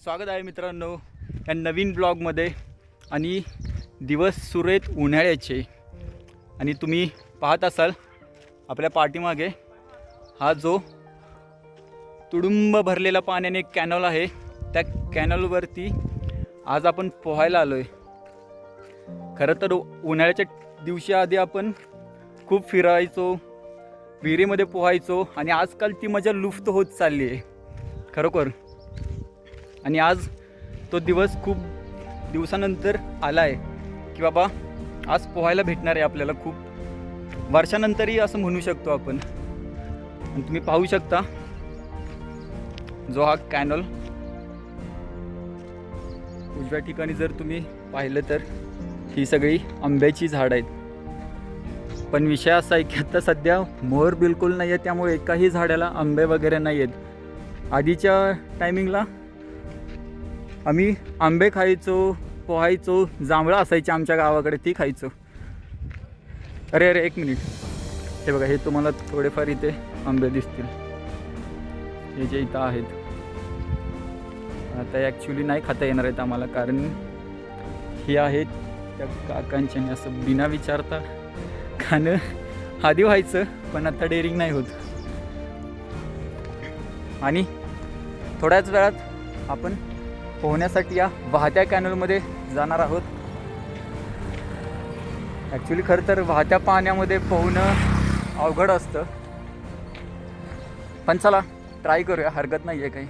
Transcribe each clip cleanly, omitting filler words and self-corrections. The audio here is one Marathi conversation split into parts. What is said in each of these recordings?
स्वागत आहे मित्रांनो या नवीन ब्लॉगमध्ये। आणि दिवस सुरू आहेत उन्हाळ्याचे आणि तुम्ही पाहत असाल आपल्या पाठीमागे हा जो तुडुंब भरलेला पाण्याने कॅनल आहे, त्या कॅनलवरती आज आपण पोहायला आलो आहे। खरं तर उन्हाळ्याच्या दिवशी आधी आपण खूप फिरायचो, विहिरीमध्ये पोहायचो आणि आजकाल ती मजा लुप्त होत चालली आहे खरोखर। आणि आज तो दिवस खूप दिवसानंतर आला आहे की बाबा आज पोहायला भेटणार आहे आपल्याला, खूप वर्षानंतरही असं म्हणू शकतो आपण। आणि तुम्ही पाहू शकता जो हा कॅनल उजव्या ठिकाणी जर तुम्ही पाहिलं तर ही सगळी आंब्याची झाड आहेत। पण विषय असा आहे की आता सध्या मोहर बिलकुल नाही आहे, त्यामुळे एकाही झाडाला आंबे वगैरे नाही आहेत। आधीच्या टायमिंगला आम्ही आंबे खायचो, पोहायचो, जांभळं असायची आमच्या गावाकडे ती खायचो। अरे अरे एक मिनिट, हे बघा, हे तुम्हाला थोडेफार इथे आंबे दिसतील, हे जे इथं आहेत। आता ॲक्च्युली नाही खाता येणार आहेत आम्हाला, कारण हे आहेत त्या काकांचे, असं बिना विचारता खाणं आधी व्हायचं, पण आता डेअरिंग नाही होत। आणि थोड्याच वेळात आपण पोहण्यासाठी या वाहत्या कॅनलमध्ये जाणार आहोत। ॲक्च्युली खरं तर वाहत्या पाण्यामध्ये पोहणं अवघड असतं, पण चला ट्राय करूया, हरकत नाही आहे काही।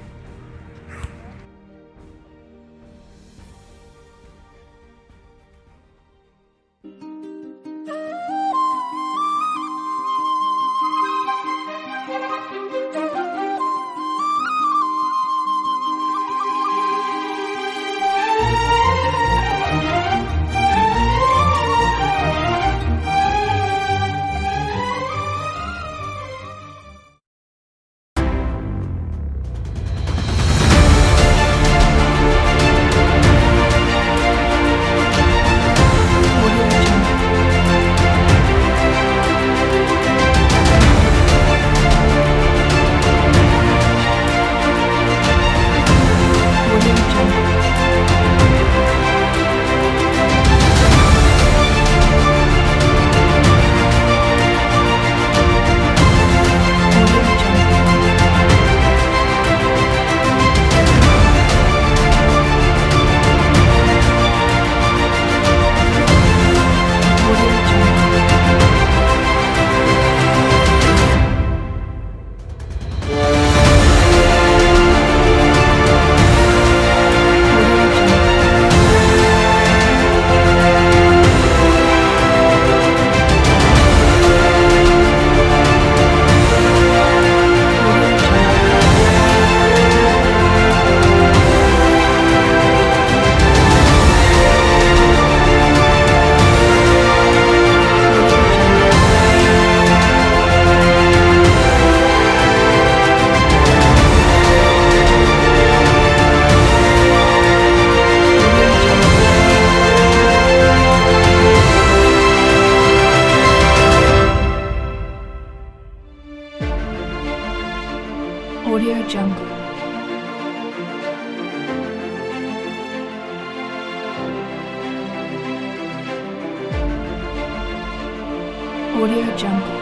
Audio Jungle. Audio Jungle.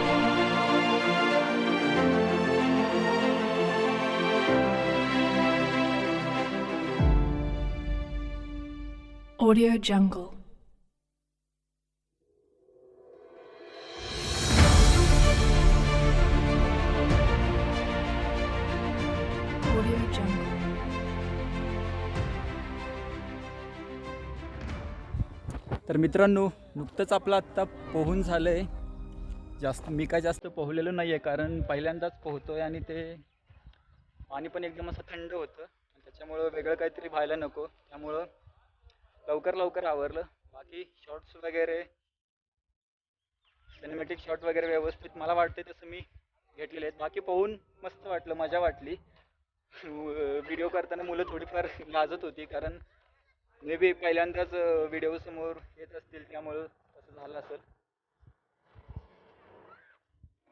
Audio Jungle. Audio Jungle. तर मित्रांनो, नुकतंच आपलं आत्ता पोहून झालं आहे। मी काय जास्त पोहलेलो नाही आहे, कारण पहिल्यांदाच पोहतो आहे आणि ते पाणी पण एकदम असं थंड होतं, त्याच्यामुळं वेगळं काहीतरी व्हायला नको, त्यामुळं लवकर आवरलं। बाकी शॉर्ट्स वगैरे, सिनेमॅटिक शॉट वगैरे व्यवस्थित मला वाटते तसं मी घेतलेले आहेत। बाकी पोहून मस्त वाटलं, मजा वाटली। व्हिडिओ करताना मुलं थोडीफार लाजत होती, कारण मे बी पहिल्यांदाच व्हिडिओ समोर येत असतील, त्यामुळं तसं झालं असेल।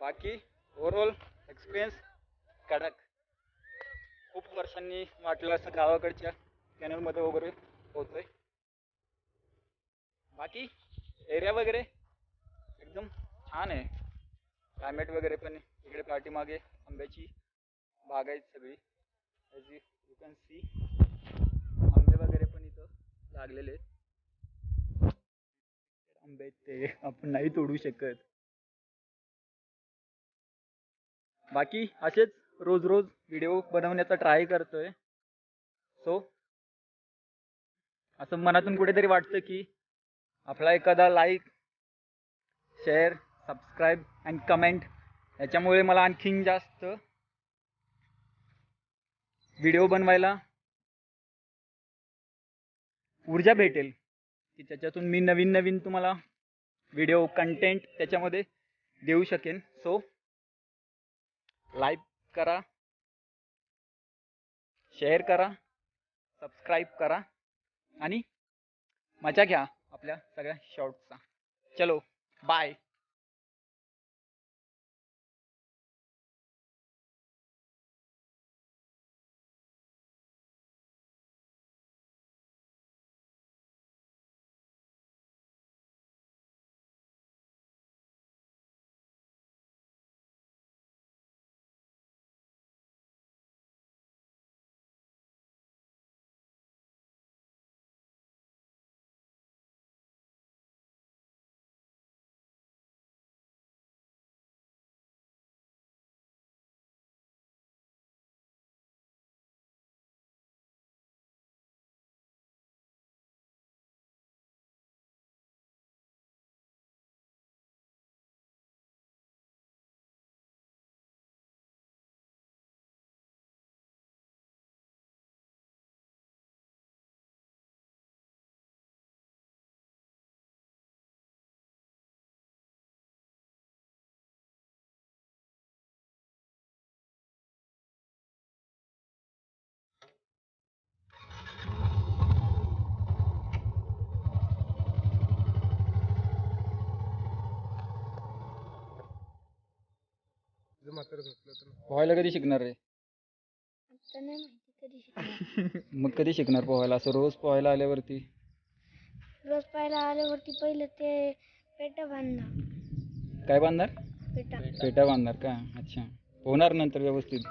बाकी ओव्हरऑल एक्सपिरियन्स कडक, खूप वर्षांनी वाटलं असं गावाकडच्या कॅनलमध्ये वगैरे पोहोचतोय. बाकी एरिया वगैरे एकदम छान आहे. क्लायमेट वगैरे पण इकडे पाठीमागे आंब्याची बाग आहेत सगळी. ॲज यू कॅन सी आंबे वगैरे पण इथं लागलेले आहेत. आंबे आहेत ते आपण नाही तोडू शकत. बाकी असेच रोज रोज व्हिडिओ बनवण्याचा ट्राय करतोय. सो असं मनातून कुठेतरी वाटतं की आपला एखादा like, share, subscribe and comment याच्यामुळे मला आणखीन जास्त व्हिडिओ बनवायला ऊर्जा भेटेल, की त्याच्यातून मी नवीन नवीन तुम्हाला व्हिडिओ कंटेंट त्याच्यामध्ये देऊ शकेन. सो लाईक करा, शेअर करा, सबस्क्राईब करा आणि मजा घ्या आपल्या सगळ्या शॉर्ट्सचा. चलो बाय. पोहायला कधी शिकणार रे? आता नाही माहिती कधी शिकणार. मग कधी शिकणार पोहायला? असं रोज पोहायला आल्यावरती? रोज पाहायला आल्यावरती पहिलं ते पेटा बांधणार. काय बांधणार? पेटा. पेटा बांधणार का? अच्छा. पोहणार नंतर व्यवस्थित?